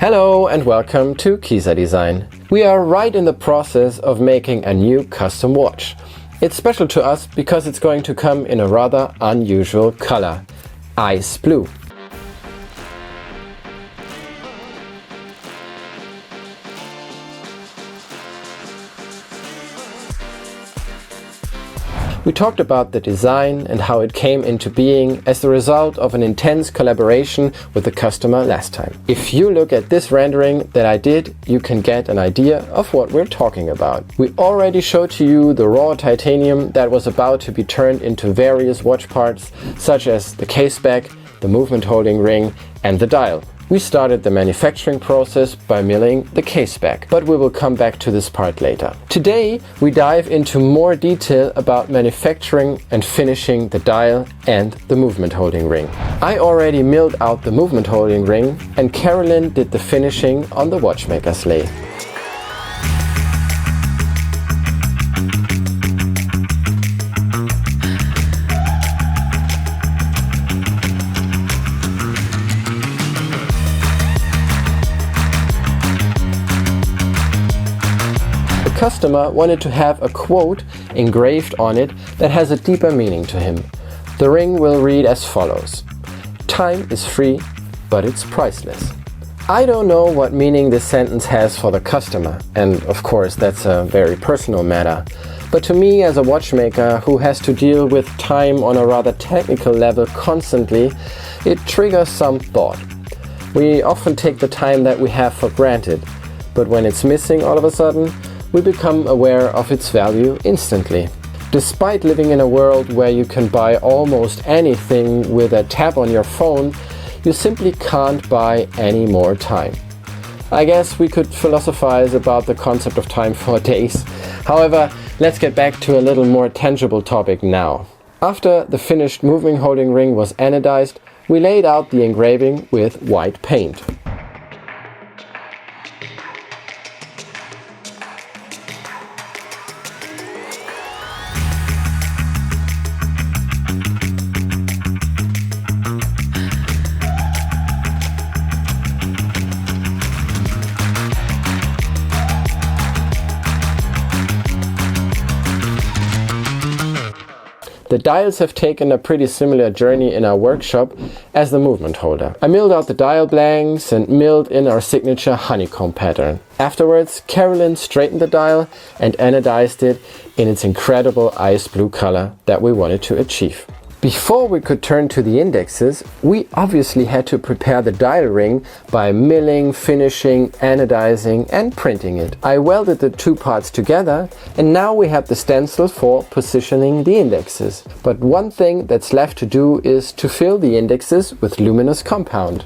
Hello and welcome to Kisa Design. We are right in the process of making a new custom watch. It's special to us because it's going to come in a rather unusual color, ice blue. We talked about the design and how it came into being as the result of an intense collaboration with the customer last time. If you look at this rendering that I did, you can get an idea of what we're talking about. We already showed to you the raw titanium that was about to be turned into various watch parts, such as the case back, the movement holding ring and the dial. We started the manufacturing process by milling the case back, but we will come back to this part later. Today we dive into more detail about manufacturing and finishing the dial and the movement holding ring. I already milled out the movement holding ring and Carolyn did the finishing on the watchmaker's lathe. The customer wanted to have a quote engraved on it that has a deeper meaning to him. The ring will read as follows: "Time is free, but it's priceless." I don't know what meaning this sentence has for the customer, and of course that's a very personal matter. But to me, as a watchmaker who has to deal with time on a rather technical level constantly, it triggers some thought. We often take the time that we have for granted, but when it's missing all of a sudden, we become aware of its value instantly. Despite living in a world where you can buy almost anything with a tap on your phone, you simply can't buy any more time. I guess we could philosophize about the concept of time for days. However, let's get back to a little more tangible topic now. After the finished moving holding ring was anodized, we laid out the engraving with white paint. The dials have taken a pretty similar journey in our workshop as the movement holder. I milled out the dial blanks and milled in our signature honeycomb pattern. Afterwards, Carolyn straightened the dial and anodized it in its incredible ice blue color that we wanted to achieve. Before we could turn to the indexes, we obviously had to prepare the dial ring by milling, finishing, anodizing and printing it. I welded the two parts together and now we have the stencil for positioning the indexes. But one thing that's left to do is to fill the indexes with luminous compound.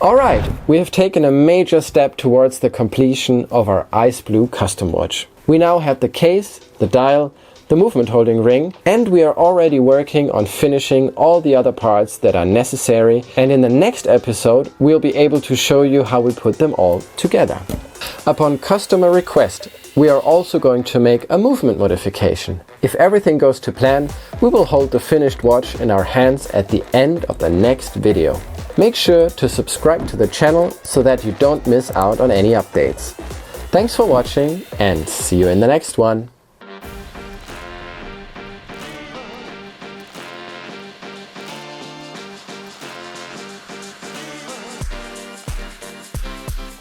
Alright, we have taken a major step towards the completion of our ice blue custom watch. We now have the case, the dial, the movement holding ring, and we are already working on finishing all the other parts that are necessary, and in the next episode we'll be able to show you how we put them all together. Upon customer request, we are also going to make a movement modification. If everything goes to plan, we will hold the finished watch in our hands at the end of the next video. Make sure to subscribe to the channel so that you don't miss out on any updates. Thanks for watching and see you in the next one.